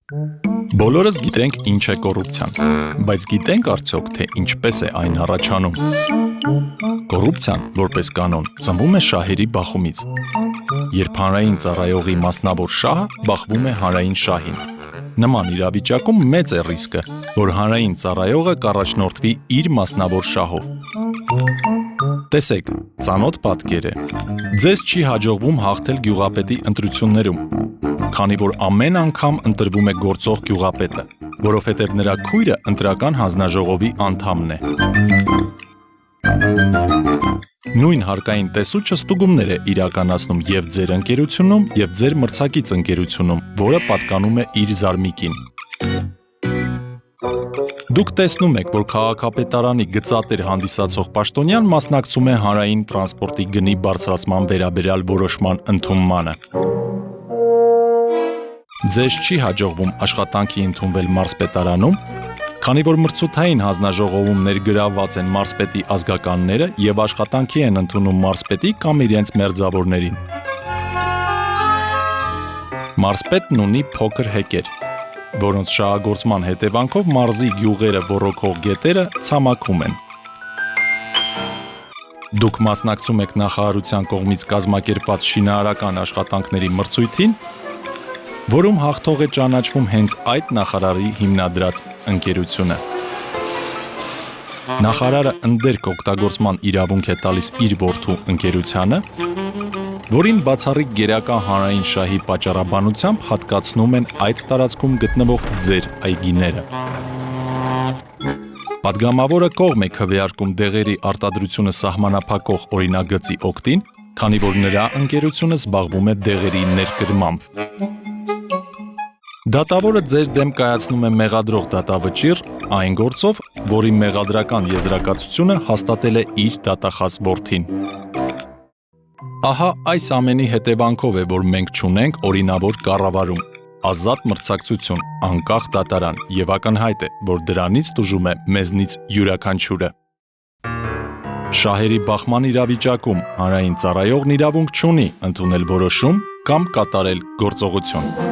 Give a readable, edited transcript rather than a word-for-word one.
Բոլորս գիտենք ինչ է կոռուպցիան, բայց գիտենք արդյոք, թե ինչպես է այն առաջանում։ Կոռուպցիան, որպես կանոն, ծնվում է շահերի բախումից։ Երբ հանրային ծառայողի մասնավոր շահը բախվում է հանրային շահին։ Նման իրավիճակում մեծ է ռիսկը, որ հանրային ծառայողը կառաջնորդվի իր մասնավոր շահով։ Տեսեք, ծանոթ պատկեր է։ Ձեզ չի հաջողվում հաղթել գյուղապետի ընտրություններում, քանի որ ամեն անգամ ընտրվում է գործող գյուղապետը, որովհետև նրա քույրը ընտրական հանձնաժողովի անդամն է։ Նույն հարկային տեսուչը ստուգումներ է իրականացնում և ձեր ընկերությունում, և ձեր մրցակից ընկերությունում, որը պատկանում է իր զարմիկին։ Դուք տեսնում եք, որ քաղաքապետարանի գծատեր հանդիսացող պաշտոնյան մասնակցում է հանրային տրանսպորտի գնի բարձրացման վերաբերյալ որոշման ընդունմանը։ Ձեզ չի հաջողվում աշխատանքի ընդունվել մարզպետարանում, քանի որ մրցութային հանձնաժողովում ներգրավված են մարզպետի ազգականները և աշխատանքի են ընդունում մարզպետի կամ իրենց մերձավորներին։ Մարզպետն ունի փոքր հեկեր, որոնց շահագործման հետևանքով մարզի գյուղերը ոռոգող գետերը ցամաքում են։ Դուք մասնակցում եք նախարարության կողմից կազմակերպված շինարարական աշխատանքների մրցույթին, որում հաղթող է ճանաչվում հենց այդ նախարարի հիմնադրած ընկերությունը։ Նախարարը ընդերք օգտագործման իրավունք է տալիս իր որդու ընկերությանը, որին բացառիկ գերակա հանրային շահի պատճառաբանությամբ հատկացնում են այդ տարածքում գտնվող ձեր այգիները։ Պատգամավորը կողմ է քվեարկում դեղերի արտադրությունը սահմանափակող օրինագծի օգտին, քանի որ նրա ընկերությունը զբաղվում է դեղերի ներկրմամբ։ Դատավորը ձեր դեմ կայացնում է մեղադրող դատավճիռ այն գործով, որի մեղադրական եզրակացությունը հաստատել է իր դատախազ որդին։ Ահա այս ամենի հետևանքով է, որ մենք չունենք օրինավոր կառավարում, ազատ մրցակցություն, անկախ դատարան, և ակնհայտ է, որ դրանից տուժում է մեզնից յուրաքանչյուրը։ Շահերի բախման իրավիճակում հանրային ծառայողն իրավունք չունի ընդունել որոշում կամ կատարել գործողություն։